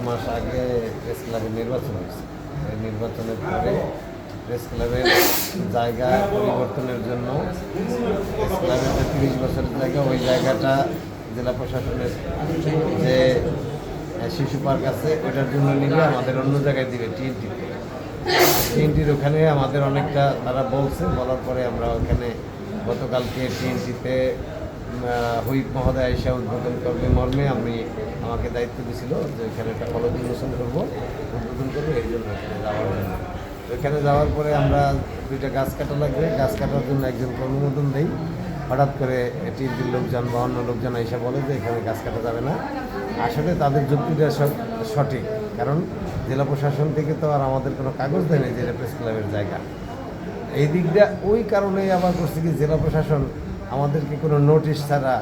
মাস আগে প্রেস ক্লাবের নির্বাচন হয়েছে। এই নির্বাচনের পরে প্রেস ক্লাবের জায়গা পরিবর্তনের জন্য প্রেস ক্লাবের যে 30 বছরের জায়গা, ওই জায়গাটা জেলা প্রশাসনের যে শিশু পার্ক আছে ওইটার জন্য নিলে আমাদের অন্য জায়গায় দিবে টিএনটির ওখানে আমাদের অনেকটা তারা বলার পরে আমরা ওখানে গতকালকে টিএনটিতে হুইপ মহোদয় আইসা উদ্বোধন করবে মর্মে আমাকে দায়িত্ব দিয়েছিল যে এখানে একটা ফলক উন্মোচন করবো, উদ্বোধন করবো, এই জন্য এখানে যাওয়ার জন্য। ওইখানে যাওয়ার পরে আমরা 2টা গাছ কাটা লাগবে, গাছ কাটার জন্য একজনকে অনুমোদন দেই। হঠাৎ করে টিএনটির লোকজন বা অন্য লোকজন আইসা বলে যে এখানে গাছ কাটা যাবে না। আসলে তাদের যুক্তিটা সঠিক, কারণ জেলা প্রশাসন থেকে তো আর আমাদের কোনো কাগজ দেয়নি যে এটা প্রেস ক্লাবের জায়গা। এই দিকটা ওই কারণেই আবার করছে কি, জেলা প্রশাসন আমাদেরকে কোনো নোটিশ ছাড়া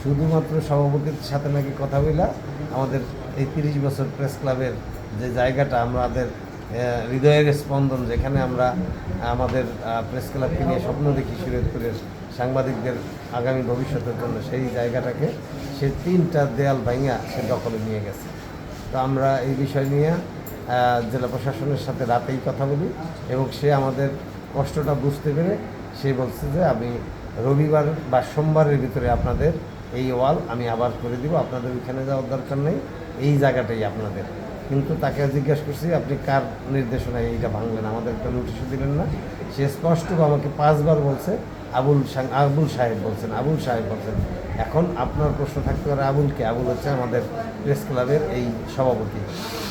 শুধুমাত্র সভাপতির সাথে নাকি কথা বইলা আমাদের এই 30 বছর প্রেস ক্লাবের যে জায়গাটা, আমাদের হৃদয়ের স্পন্দন, যেখানে আমরা আমাদের প্রেস ক্লাবকে নিয়ে স্বপ্ন দেখি শরীয়তপুরের সাংবাদিকদের আগামী ভবিষ্যতের জন্য, সেই জায়গাটাকে সে 3টা দেয়াল ভাঙিয়া সে দখলে নিয়ে গেছে। তো আমরা এই বিষয় নিয়ে জেলা প্রশাসনের সাথে রাতেই কথা বলি এবং সে আমাদের কষ্টটা বুঝতে পেরে সে বলছে যে আমি রবিবার বা সোমবারের ভিতরে আপনাদের এই ওয়াল আমি আবার করে দিব, আপনাদের ওইখানে যাওয়ার দরকার নেই, এই জায়গাটাই আপনাদের। কিন্তু তাকে জিজ্ঞাসা করছি আপনি কার নির্দেশনায় এইটা ভাঙলেন, আমাদের একটা নোটিশও দিলেন না। সে স্পষ্ট আমাকে 5বার বলছে আবুল সাহেব বলছেন। এখন আপনার প্রশ্ন থাকতে পারে আবুলকে, আবুল হচ্ছে আমাদের প্রেস ক্লাবের এই সভাপতি।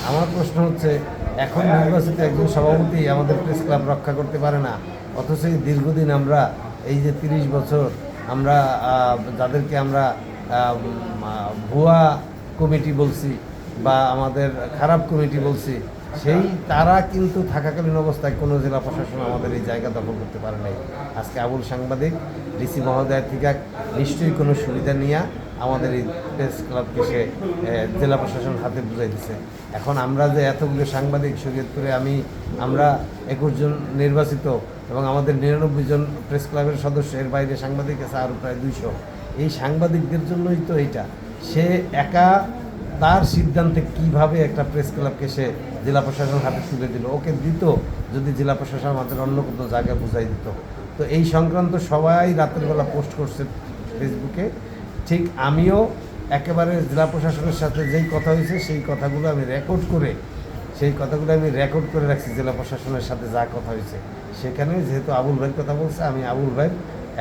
আমার প্রশ্ন হচ্ছে, এখন নির্বাচিত একজন সভাপতি আমাদের প্রেস ক্লাব রক্ষা করতে পারে না, অথচ এই দীর্ঘদিন আমরা এই যে 30 বছর আমরা যাদেরকে আমরা ভুয়া কমিটি বলছি বা আমাদের খারাপ কমিটি বলছি, সেই তারা কিন্তু থাকাকালীন অবস্থায় কোনো জেলা প্রশাসন আমাদের এই জায়গা দখল করতে পারে নাই। আজকে আবুল সাংবাদিক ডিসি মহোদয়ের থেকে নিশ্চয়ই কোনো সুবিধা নিয়ে আমাদের এই প্রেস ক্লাবকে সে জেলা প্রশাসন হাতে বুঝাই দিছে। এখন আমরা যে এতগুলো সাংবাদিক শরীয়তপুরে আমরা 21 জন নির্বাচিত এবং আমাদের 99 জন প্রেস ক্লাবের সদস্য, এর বাইরে সাংবাদিক আছে আরও প্রায় 200। এই সাংবাদিকদের জন্যই তো এইটা, সে একা তার সিদ্ধান্তে কিভাবে একটা প্রেস ক্লাবকে সে জেলা প্রশাসন হাতে তুলে দিল। ওকে দিত যদি জেলা প্রশাসন আমাদের অন্য কোনো জায়গায় বুঝাই দিত। তো এই সংক্রান্ত সবাই রাতের বেলা পোস্ট করছে ফেসবুকে। ঠিক আমিও একেবারে জেলা প্রশাসনের সাথে যেই কথা হয়েছে সেই কথাগুলো আমি রেকর্ড করে রাখছি। জেলা প্রশাসনের সাথে যা কথা হয়েছে সেখানে যেহেতু আবুল ভাইয়ের কথা বলছে, আমি আবুল ভাইয়ের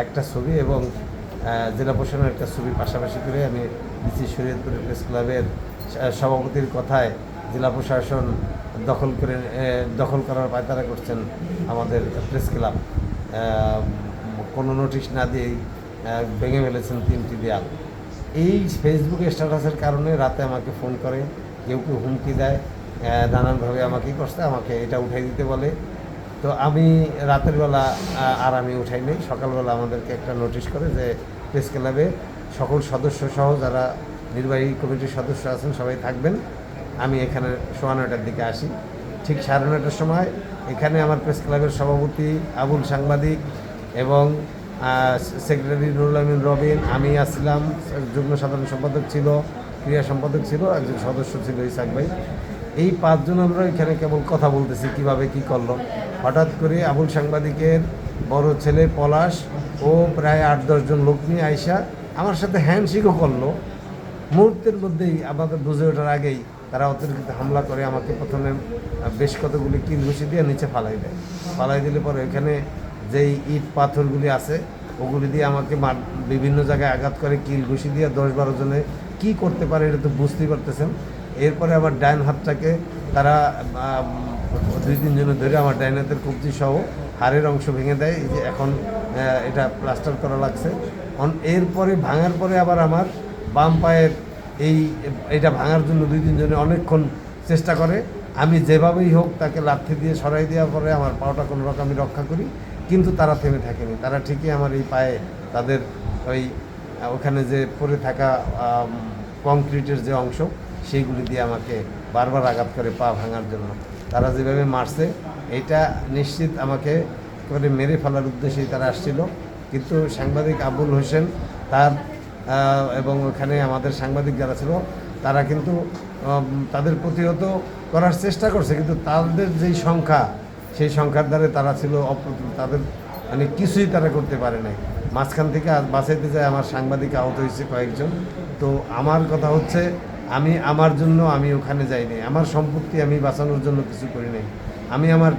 একটা ছবি এবং জেলা প্রশাসনের একটা ছবি পাশাপাশি করে আমি দিচ্ছি। শরীয়তপুরের প্রেস ক্লাবের সভাপতির কথায় জেলা প্রশাসন দখল করার পায়তারা করছেন আমাদের প্রেস ক্লাব, কোনো নোটিশ না দিয়েই ভেঙে ফেলেছেন 3টি দেয়াল। এই ফেসবুক স্ট্যাটাসের কারণে রাতে আমাকে ফোন করে, কেউ হুমকি দেয়, নানানভাবে আমাকে করছে, আমাকে এটা উঠাই দিতে বলে। তো আমি রাতের বেলা আর আমি উঠাই নেই। সকালবেলা আমাদেরকে একটা নোটিশ করে যে প্রেস ক্লাবে সকল সদস্য সহ যারা নির্বাহী কমিটির সদস্য আছেন সবাই থাকবেন। আমি এখানে 9:15টার দিকে আসি। ঠিক 9:30টার সময় এখানে আমার প্রেস ক্লাবের সভাপতি আবুল সাংবাদিক এবং সেক্রেটারি নুরুল আমিন রবিন, আমি আসছিলাম, যুগ্ম সাধারণ সম্পাদক ছিল, ক্রীড়া সম্পাদক ছিল, একজন সদস্য ছিল ইসাক ভাই। এই 5 জন আমরা এখানে কেবল কথা বলতেছি কিভাবে কি করলো। হঠাৎ করে আবুল সাংবাদিকের বড় ছেলে পলাশ ও প্রায় 8-10 জন লোক নিয়ে আইসা আমার সাথে হ্যান্ডশেকও করলো। মুহূর্তের মধ্যেই আমাদের বুঝে ওঠার আগেই তারা অতিরিক্ত হামলা করে আমাকে প্রথমে বেশ কতগুলি কিল ঘুষি দিয়ে নিচে ফালাই দিলে পরে এখানে যেই ইট পাথরগুলি আছে ওগুলি দিয়ে আমাকে বিভিন্ন জায়গায় আঘাত করে, কিল ঘুষি দিয়ে 10-12 জনে কী করতে পারে এটা তো বুঝতেই পারতেছেন। এরপরে আবার ডাইন হাতটাকে তারা 2-3 জনে ধরে আমার ডাইন হাতের কবজি সহ হাড়ের অংশ ভেঙে দেয়। এই যে এখন এটা প্লাস্টার করা লাগছে। এরপরে ভাঙার পরে আবার আমার বাম পায়ের এইটা ভাঙার জন্য 2-3 জনে অনেকক্ষণ চেষ্টা করে। আমি যেভাবেই হোক তাকে লাথি দিয়ে সরাই দেওয়ার পরে আমার পাওটা কোনো রকম আমি রক্ষা করি, কিন্তু তারা থেমে থাকেনি। তারা ঠিকই আমার এই পায়ে তাদের ওখানে যে পড়ে থাকা কংক্রিটের যে অংশ সেইগুলি দিয়ে আমাকে বারবার আঘাত করে পা ভাঙার জন্য। তারা যেভাবে মারছে এটা নিশ্চিত আমাকে করে মেরে ফেলার উদ্দেশ্যেই তারা আসছিল। কিন্তু সাংবাদিক আবুল হোসেন তার এবং ওখানে আমাদের সাংবাদিক যারা ছিল তারা কিন্তু তাদের প্রতিহত করার চেষ্টা করছে, কিন্তু তাদের যেই সংখ্যা সেই সংখ্যার দ্বারা তারা ছিল অপ্রতুল, তাদের মানে কিছুই তারা করতে পারে নাই। মাঝখান থেকে বাঁচাইতে যায় আমার সাংবাদিক আহত হয়েছে কয়েকজন। তো আমার কথা হচ্ছে আমি আমার জন্য আমি ওখানে যাইনি, আমার সম্পত্তি আমি বাঁচানোর জন্য কিছু করি নাই। আমি আমার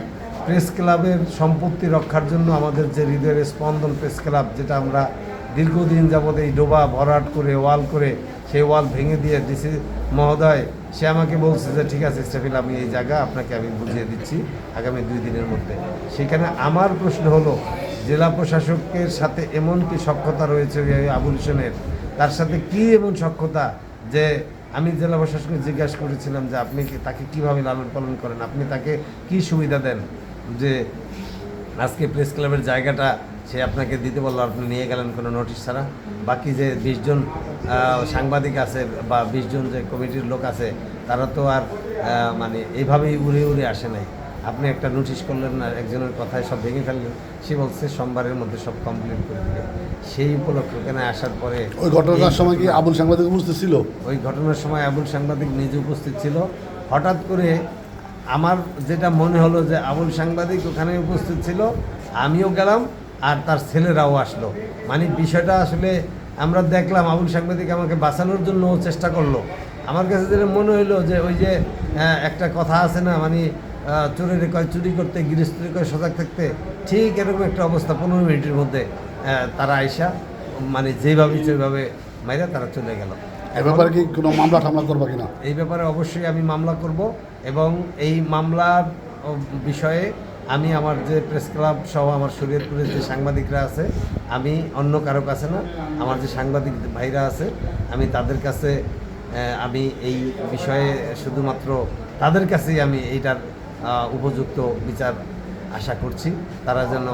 প্রেস ক্লাবের সম্পত্তি রক্ষার জন্য আমাদের যে হৃদয়ের স্পন্দন প্রেস ক্লাব, যেটা আমরা দীর্ঘদিন যাবৎ এই ডোবা ভরাট করে ওয়াল করে সেই ওয়াল ভেঙে দিয়ে ডিসি মহোদয় সে আমাকে বলছে যে ঠিক আছে ইস্তাফিল, আমি এই জায়গা আপনাকে আমি বুঝিয়ে দিচ্ছি আগামী 2 দিনের মধ্যে। সেখানে আমার প্রশ্ন হলো জেলা প্রশাসকের সাথে এমন কি সখ্যতা রয়েছে আবুল হোসেনের, তার সাথে কি এমন সখ্যতা যে আমি জেলা প্রশাসনকে জিজ্ঞাসা করেছিলাম যে আপনি কি তাকে কীভাবে লালন পালন করেন, আপনি তাকে কি সুবিধা দেন যে আজকে প্রেস ক্লাবের জায়গাটা সে আপনাকে দিতে বললো, আপনি নিয়ে গেলেন কোনো নোটিশ ছাড়া। বাকি যে 20 জন সাংবাদিক আছে বা 20 জন যে কমিটির লোক আছে তারা তো আর মানে এইভাবেই উড়ে উড়ে আসে নাই। আপনি একটা নোটিশ করলেন না, একজনের কথায় সব ভেঙে ফেললেন, সে বলছে সোমবারের মধ্যে সব কমপ্লিট করে দিবে। সেই উপলক্ষে ওখানে আসার পরে ওই ঘটনার সময় কি আবুল সাংবাদিক উপস্থিত ছিল? ওই ঘটনার সময় আবুল সাংবাদিক নিজে উপস্থিত ছিল। হঠাৎ করে আমার যেটা মনে হলো যে আবুল সাংবাদিক ওখানে উপস্থিত ছিল, আমিও গেলাম আর তার ছেলেরাও আসলো। মানে বিষয়টা আসলে আমরা দেখলাম আবুল সাংবাদিক আমাকে বাঁচানোর জন্য চেষ্টা করলো। আমার কাছে যেটা মনে হইলো যে ওই যে একটা কথা আছে না, মানে চোরের কয় চুরি করতে, গৃহস্থের কয় সজাগ থাকতে, ঠিক এরকম একটা অবস্থা। 15 মিনিটের মধ্যে তারা আইসা মানে যেভাবে সেইভাবে মাইরা তারা চলে গেল। এই ব্যাপারে কি কোনো মামলা টামলা করবা কিনা? এই ব্যাপারে অবশ্যই আমি মামলা করব, এবং এই মামলার বিষয়ে আমি আমার যে প্রেস ক্লাব সহ আমার শরীয়তপুরের যে সাংবাদিকরা আছে, আমি অন্য কারো কাছে না, আমার যে সাংবাদিক ভাইরা আছে আমি তাদের কাছে আমি এই বিষয়ে শুধুমাত্র তাদের কাছেই আমি এইটার উপযুক্ত বিচার আশা করছি। তারা যেন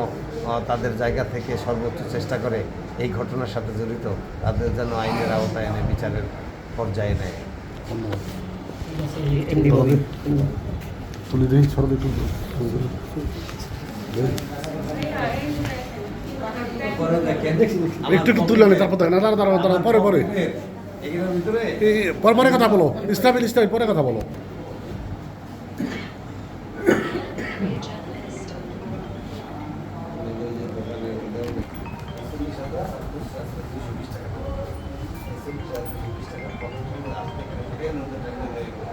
তাদের জায়গা থেকে সর্বোচ্চ চেষ্টা করে এই ঘটনার সাথে জড়িত তাদের যেন আইনের আওতায় এনে বিচারের পর্যায়ে নেয়। ধন্যবাদ। এমডি ববি তুলে দিই, সরল একটু একটু একটু তুলে আনি, তারপর দেখেন। দাঁড়া পরে পরে পরে কথা বলো। ইস্তাফিল পরে কথা বলো। টাকা